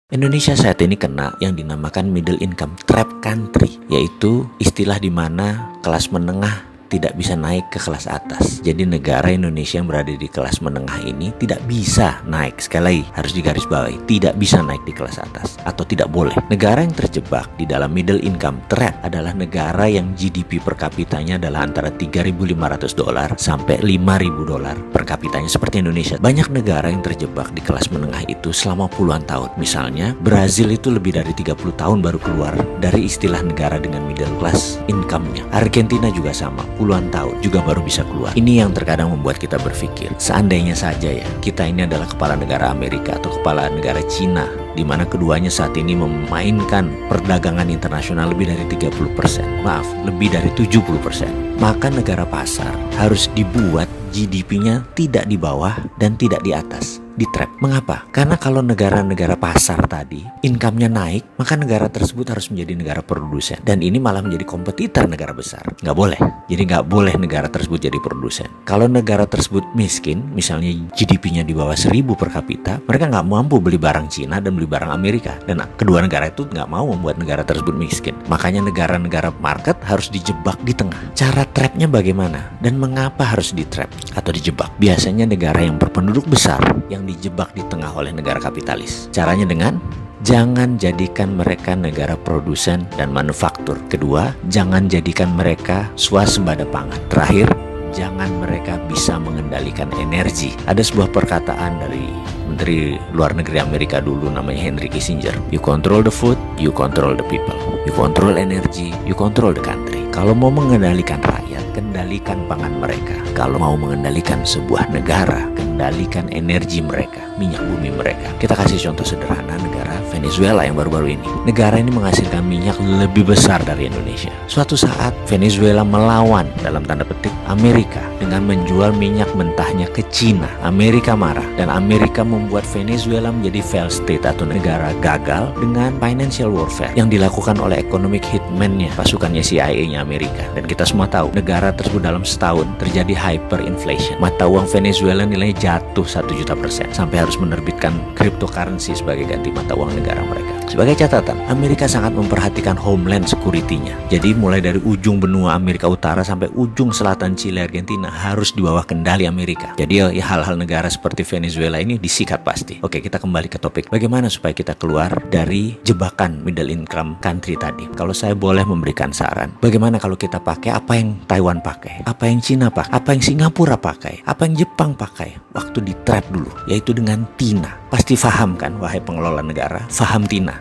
Indonesia saat ini kena yang dinamakan middle income trap country, yaitu istilah di mana kelas menengah tidak bisa naik ke kelas atas. Jadi negara Indonesia yang berada di kelas menengah ini tidak bisa naik. Sekali lagi harus digarisbawahi, tidak bisa naik di kelas atas atau tidak boleh. Negara yang terjebak di dalam middle income trap adalah negara yang GDP per kapitanya adalah antara $3.500 sampai $5.000 per kapitanya seperti Indonesia. Banyak negara yang terjebak di kelas menengah itu selama puluhan tahun. Misalnya Brazil itu lebih dari 30 tahun baru keluar dari istilah negara dengan middle class income-nya. Argentina juga sama, puluhan tahun juga baru bisa keluar. Ini yang terkadang membuat kita berpikir, seandainya saja ya kita ini adalah kepala negara Amerika atau kepala negara Cina, di mana keduanya saat ini memainkan perdagangan internasional lebih dari 30%, lebih dari 70%. Maka negara pasar harus dibuat GDP-nya tidak di bawah dan tidak di atas, di trap. Mengapa? Karena kalau negara-negara pasar tadi income-nya naik, maka negara tersebut harus menjadi negara produsen. Dan ini malah menjadi kompetitor negara besar. Nggak boleh. Jadi nggak boleh negara tersebut jadi produsen. Kalau negara tersebut miskin, misalnya GDP-nya di bawah 1.000 per kapita, mereka nggak mampu beli barang Cina dan beli barang Amerika. Dan kedua negara itu nggak mau membuat negara tersebut miskin. Makanya negara-negara market harus dijebak di tengah. Cara trapnya bagaimana? Dan mengapa harus di trap atau dijebak? Biasanya negara yang berpenduduk besar yang dijebak di tengah oleh negara kapitalis. Caranya dengan jangan jadikan mereka negara produsen dan manufaktur. Kedua, jangan jadikan mereka swasembada pangan. Terakhir, jangan mereka bisa mengendalikan energi. Ada sebuah perkataan dari Menteri Luar Negeri Amerika dulu namanya Henry Kissinger. You control the food, you control the people. You control energy, you control the country. Kalau mau mengendalikan rakyat, kendalikan pangan mereka. Kalau mau mengendalikan sebuah negara, kendalikan energi mereka, minyak bumi mereka. Kita kasih contoh sederhana negara Venezuela yang baru-baru ini. Negara ini menghasilkan minyak lebih besar dari Indonesia. Suatu saat Venezuela melawan dalam tanda petik Amerika dengan menjual minyak mentahnya ke Cina. Amerika marah dan Amerika membuat Venezuela menjadi failed state atau negara gagal dengan financial warfare yang dilakukan oleh economic hitman-nya, pasukannya CIA-nya Amerika. Dan kita semua tahu negara tersebut dalam setahun terjadi hyperinflation. Mata uang Venezuela nilainya jatuh 1.000.000% sampai harus menerbitkan cryptocurrency sebagai ganti mata uang negara mereka. Sebagai catatan, Amerika sangat memperhatikan homeland security-nya. Jadi mulai dari ujung benua Amerika Utara sampai ujung selatan Chile, Argentina harus di bawah kendali Amerika. Jadi ya hal-hal negara seperti Venezuela ini disikat pasti. Oke, kita kembali ke topik. Bagaimana supaya kita keluar dari jebakan middle income country tadi? Kalau saya boleh memberikan saran, bagaimana kalau kita pakai apa yang Taiwan pakai, apa yang Cina pakai, apa yang Singapura pakai, apa yang Jepang pakai waktu di trap dulu, yaitu dengan TINA. Pasti paham kan, wahai pengelola negara, paham TINA.